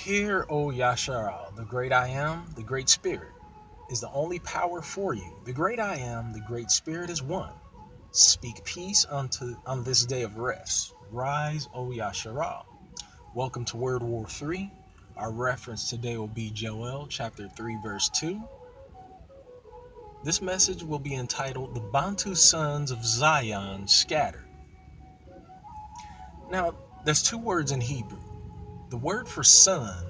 Hear, O Yashar'Al, the great I am, the great spirit, is the only power for you. The great I am, the great spirit is one. Speak peace on this day of rest. Rise, O Yashar'Al. Welcome to World War III. Our reference today will be Joel chapter 3 verse 2. This message will be entitled The Bantu Sons of Zion Scattered. Now, there's two words in Hebrew. The word for son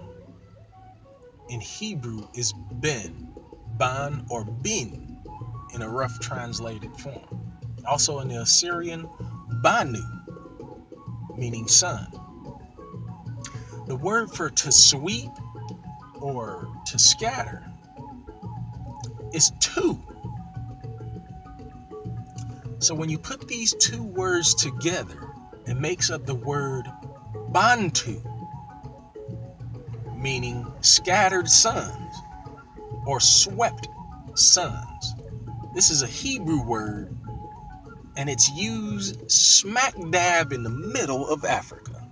in Hebrew is ban or bin in a rough translated form. Also in the Assyrian, Banu, meaning son. The word for to sweep or to scatter is two. So when you put these two words together, it makes up the word Bantu, meaning scattered sons or swept sons. This is a Hebrew word, and it's used smack dab in the middle of Africa.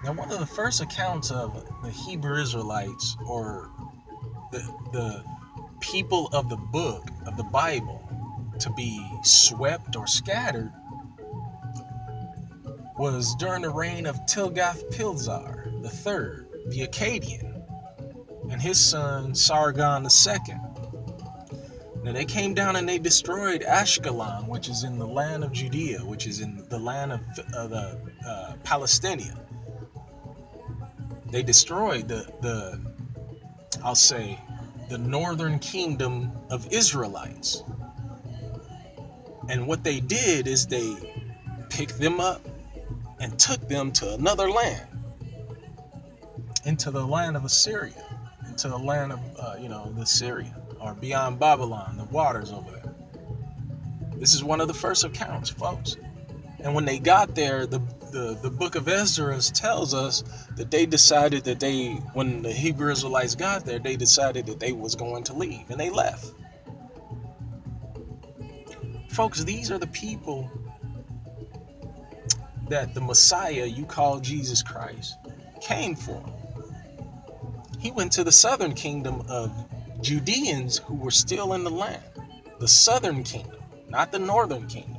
Now, one of the first accounts of the Hebrew Israelites, or the people of the book of the Bible, to be swept or scattered was during the reign of Tiglath-Pileser III, the Akkadian, and his son Sargon II. Now they came down and they destroyed Ashkelon, which is in the land of Judea, which is in the land of Palestine. They destroyed the northern kingdom of Israelites. And what they did is they picked them up and took them to another land, into the land of Assyria, into the land of, the Syria, or beyond Babylon, the waters over there. This is one of the first accounts, folks. And when they got there, the book of Ezra tells us that they decided that when the Hebrew Israelites got there, they decided that they was going to leave, and they left. Folks, these are the people that the Messiah you call Jesus Christ came for. He went to the southern kingdom of Judeans who were still in the land, the southern kingdom, not the northern kingdom.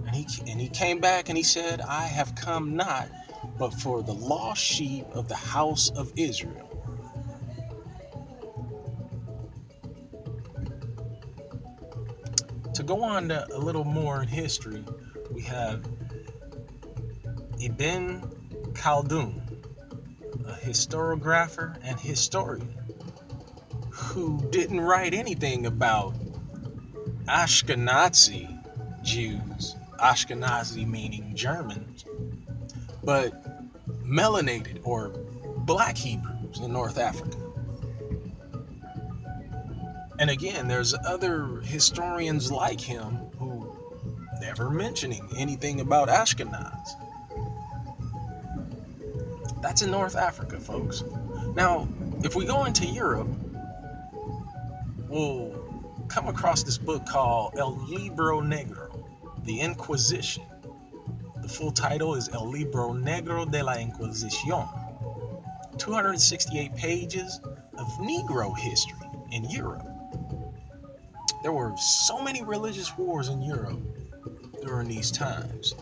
And he came back and he said, I have come not but for the lost sheep of the house of Israel. To go on to a little more in history, we have Ibn Khaldun, a historiographer and historian, who didn't write anything about Ashkenazi Jews, Ashkenazi meaning Germans, but melanated or black Hebrews in North Africa. And again, there's other historians like him who never mentioning anything about Ashkenaz. That's in North Africa, folks. Now, if we go into Europe, we'll come across this book called El Libro Negro, the Inquisition. The full title is El Libro Negro de la Inquisition. 268 pages of Negro history in Europe. There were so many religious wars in Europe during these times.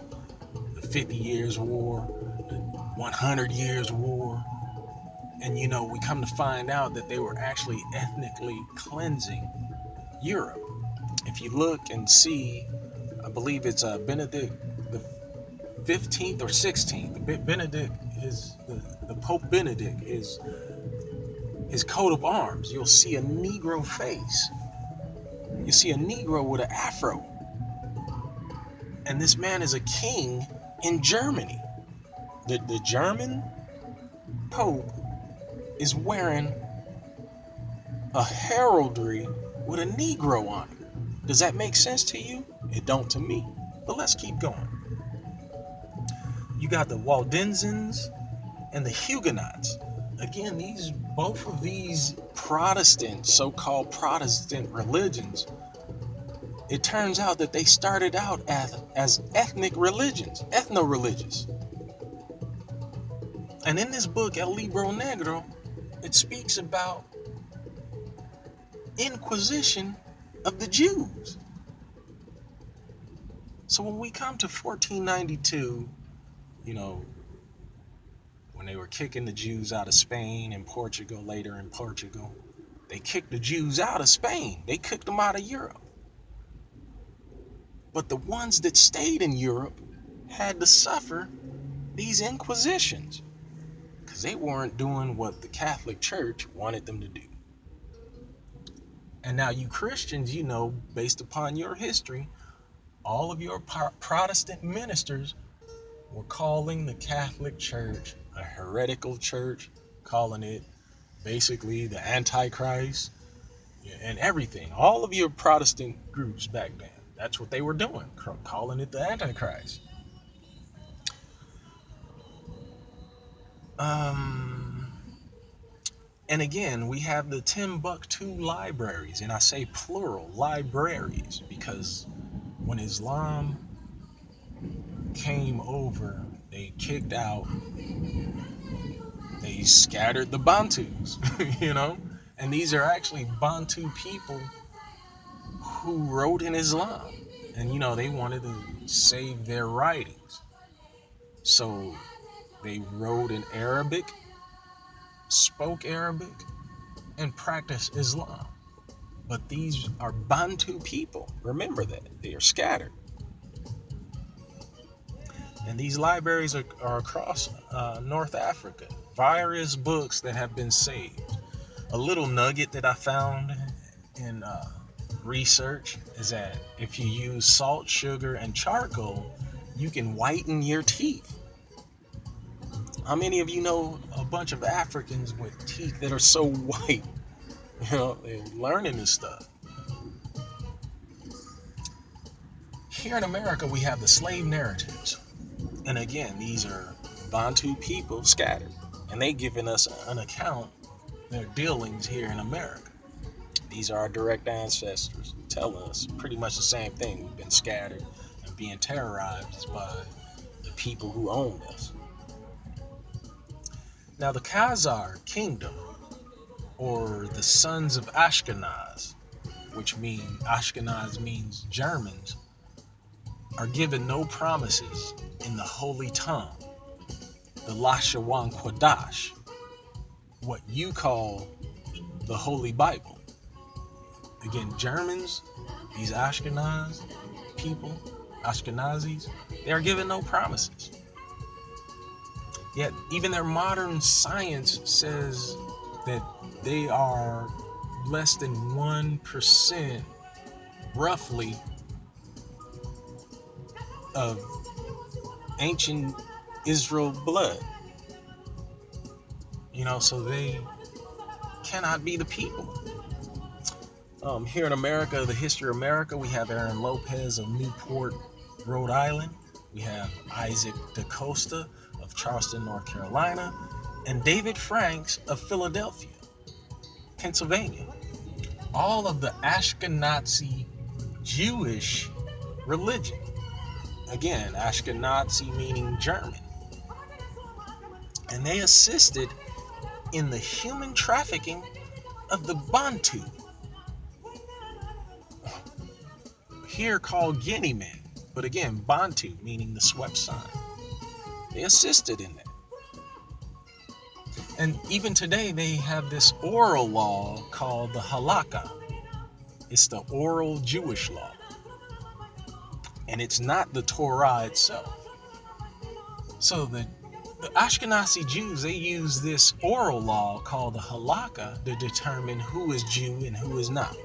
The 50 Years' War, the 100 Years' War. And we come to find out that they were actually ethnically cleansing Europe. If you look and see, I believe it's Benedict the 15th or 16th. Benedict is the Pope Benedict, his coat of arms. You'll see a Negro face. You see a Negro with an afro. And this man is a king in Germany. The German Pope is wearing a heraldry with a Negro on it. Does that make sense to you? It don't to me. But let's keep going. You got the Waldensians and the Huguenots. Again, both of these Protestant, so-called Protestant religions, it turns out that they started out as ethnic religions, ethno-religious. And in this book, El Libro Negro, it speaks about Inquisition of the Jews. So when we come to 1492, when they were kicking the Jews out of Spain and Portugal, later in Portugal, they kicked the Jews out of Spain. They kicked them out of Europe. But the ones that stayed in Europe had to suffer these inquisitions because they weren't doing what the Catholic Church wanted them to do. And now you Christians, based upon your history, all of your Protestant ministers were calling the Catholic Church a heretical church, calling it basically the Antichrist and everything. All of your Protestant groups back then, that's what they were doing, calling it the Antichrist. And again, we have the Timbuktu libraries, and I say plural, libraries, because when Islam came over, they kicked out, they scattered the Bantus, and these are actually Bantu people who wrote in Islam, and they wanted to save their writings. So they wrote in Arabic, spoke Arabic, and practiced Islam. But these are Bantu people. Remember that. They are scattered. And these libraries are across North Africa. Various books that have been saved. A little nugget that I found in research is that if you use salt, sugar, and charcoal, you can whiten your teeth. How many of you know a bunch of Africans with teeth that are so white? They're learning this stuff. Here in America, we have the slave narratives. And again, these are Bantu people scattered. And they giving us an account of their dealings here in America. These are our direct ancestors telling us pretty much the same thing. We've been scattered and being terrorized by the people who own us. Now the Khazar kingdom, or the sons of Ashkenaz, which Ashkenaz means Germans, are given no promises in the holy tongue, the Lashawan Kodash, what you call the Holy Bible. Again, Germans, these Ashkenaz people, Ashkenazis, they are given no promises. Yet even their modern science says that they are less than 1%, roughly, of ancient Israel blood. So they cannot be the people. Here in America, the History of America, we have Aaron Lopez of Newport, Rhode Island. We have Isaac DaCosta of Charleston, North Carolina, and David Franks of Philadelphia, Pennsylvania. All of the Ashkenazi Jewish religion. Again, Ashkenazi meaning German. And they assisted in the human trafficking of the Bantu, here called Guinea men, but again, Bantu meaning the swept sun. They assisted in that. And even today, they have this oral law called the Halakha. It's the oral Jewish law. And it's not the Torah itself. So the Ashkenazi Jews, they use this oral law called the Halakha to determine who is Jew and who is not.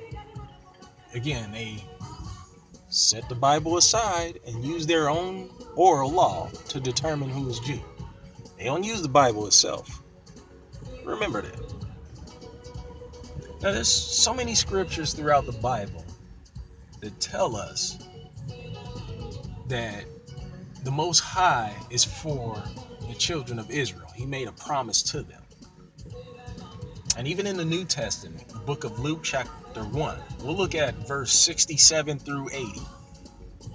Again, they set the Bible aside and use their own oral law to determine who is Jew. They don't use the Bible itself. Remember that. Now, there's so many scriptures throughout the Bible that tell us that the Most High is for the children of Israel. He made a promise to them. And even in the New Testament, the book of Luke chapter 1, we'll look at verse 67 through 80.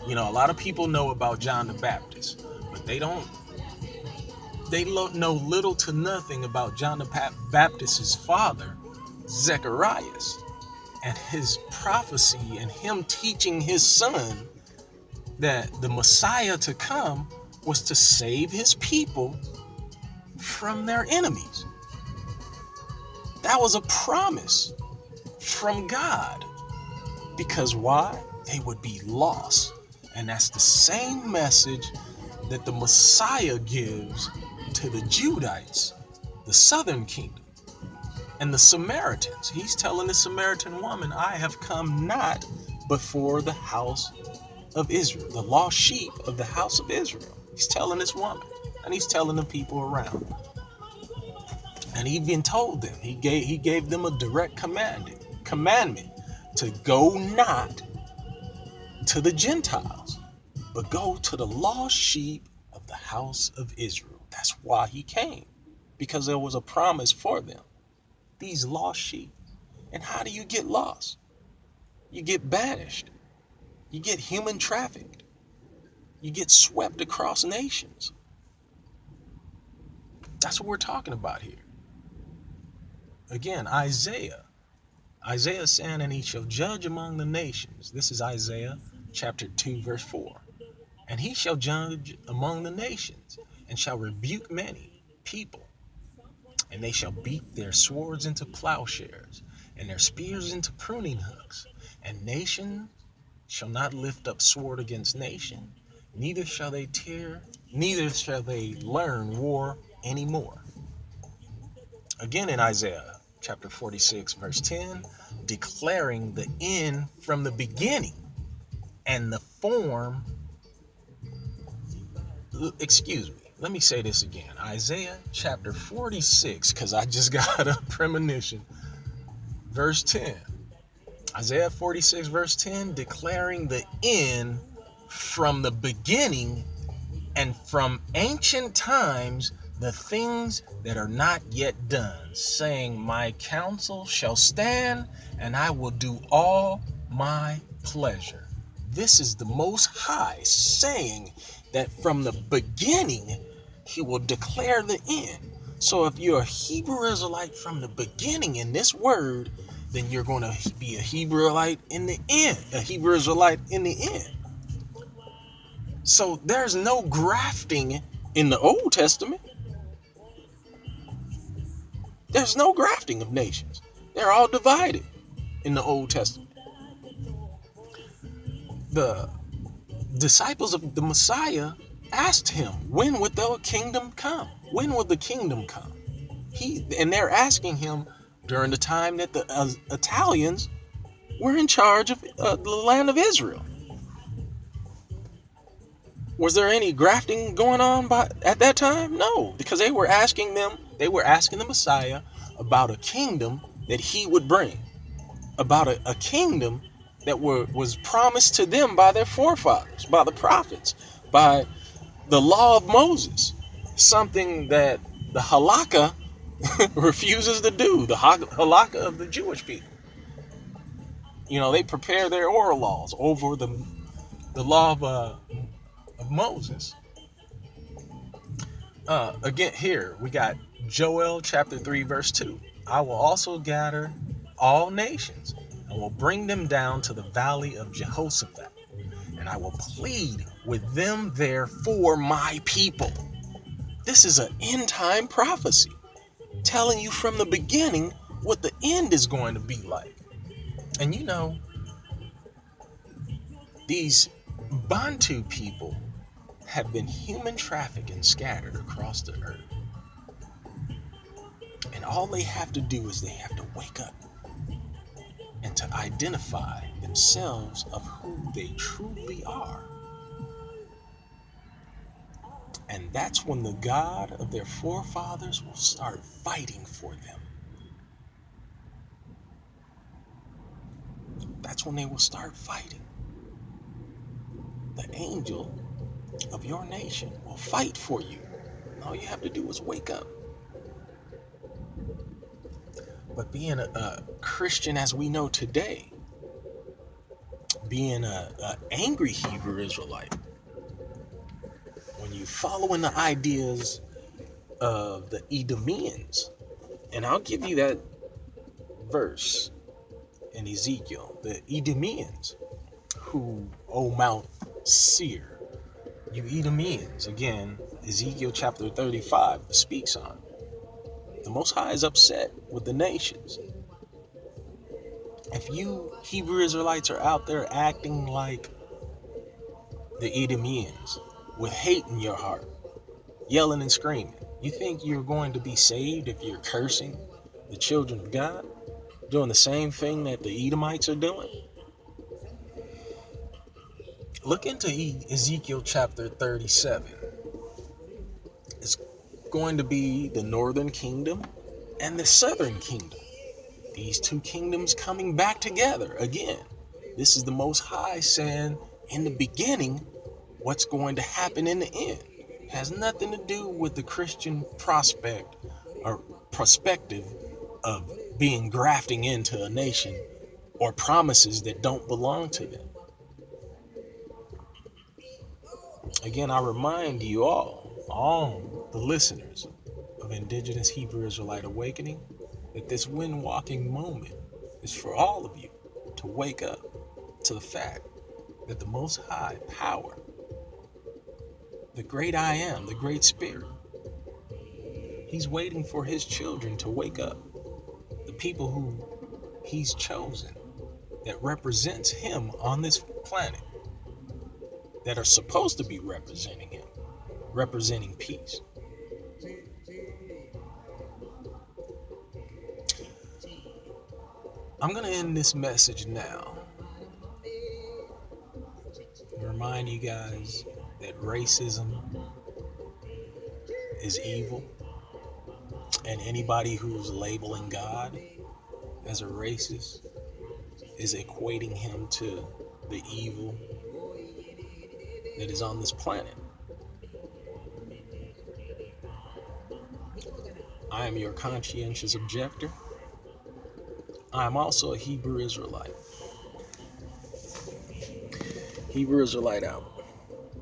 A lot of people know about John the Baptist, but they don't They know little to nothing about John the Baptist's father, Zacharias, and his prophecy and him teaching his son that the Messiah to come was to save his people from their enemies. That was a promise from God. Because why? They would be lost. And that's the same message that the Messiah gives to the Judites, the southern kingdom, and the Samaritans. He's telling the Samaritan woman, I have come not before the house of Israel, the lost sheep of the house of Israel. He's telling this woman, and he's telling the people around. And he even told them, he gave them a direct commandment to go not to the Gentiles, but go to the lost sheep of the house of Israel. That's why he came, because there was a promise for them, these lost sheep. And how do you get lost? You get banished. You get human trafficked. You get swept across nations. That's what we're talking about here. Again, Isaiah saying, and he shall judge among the nations. This is Isaiah chapter 2, verse 4. And he shall judge among the nations, and shall rebuke many people. And they shall beat their swords into plowshares, and their spears into pruning hooks. And nation shall not lift up sword against nation, neither shall they learn war anymore. Again in Isaiah chapter 46, verse 10, declaring the end from the beginning and the form. Excuse me, let me say this again. Isaiah chapter 46, because I just got a premonition. Verse 10. Isaiah 46, verse 10, declaring the end from the beginning and from ancient times, the things that are not yet done, saying, my counsel shall stand, and I will do all my pleasure. This is the Most High saying that from the beginning, he will declare the end. So if you're a Hebrew Israelite from the beginning in this word, then you're going to be a Hebrew Israelite in the end. A Hebrew Israelite in the end. So there's no grafting in the Old Testament. There's no grafting of nations. They're all divided in the Old Testament. The disciples of the Messiah asked him, when would the kingdom come? When would the kingdom come? And they're asking him during the time that the Italians were in charge of the land of Israel. Was there any grafting going on at that time? No, because they were asking the Messiah about a kingdom that he would bring, about a kingdom that was promised to them by their forefathers, by the prophets, by the law of Moses, something that the halakha refuses to do, the halakha of the Jewish people. You know, they prepare their oral laws over the law of Moses. Again, here we got Joel chapter 3, verse 2. I will also gather all nations and will bring them down to the valley of Jehoshaphat, and I will plead with them there for my people. This is an end time prophecy telling you from the beginning what the end is going to be like. And you know, these Bantu people have been human trafficked and scattered across the earth. And all they have to do is they have to wake up and to identify themselves of who they truly are. And that's when the God of their forefathers will start fighting for them. That's when they will start fighting. The angel of your nation will fight for you. All you have to do is wake up. But being a Christian as we know today, being an angry Hebrew Israelite, when you following the ideas of the Edomians. And I'll give you that verse in Ezekiel. The Edomians, who, O Mount Seir, you Edomians, again, Ezekiel chapter 35 speaks on. The Most High is upset with the nations. If you Hebrew Israelites are out there acting like the Edomians, with hate in your heart, yelling and screaming, you think you're going to be saved if you're cursing the children of God, doing the same thing that the Edomites are doing? Look into Ezekiel chapter 37. It's going to be the northern kingdom and the southern kingdom. These two kingdoms coming back together again. This is the Most High saying in the beginning what's going to happen in the end. It has nothing to do with the Christian prospect or perspective of being grafting into a nation or promises that don't belong to them. Again, I remind you all the listeners of Indigenous Hebrew Israelite Awakening, that this wind-walking moment is for all of you to wake up to the fact that the Most High power, the great I Am, the Great Spirit, He's waiting for His children to wake up. The people who He's chosen that represents Him on this planet, that are supposed to be representing Him, representing peace. I'm going to end this message now. Remind you guys that racism is evil, and anybody who's labeling God as a racist is equating Him to the evil that is on this planet. I am your conscientious objector. I am also a Hebrew Israelite. Hebrew Israelite out.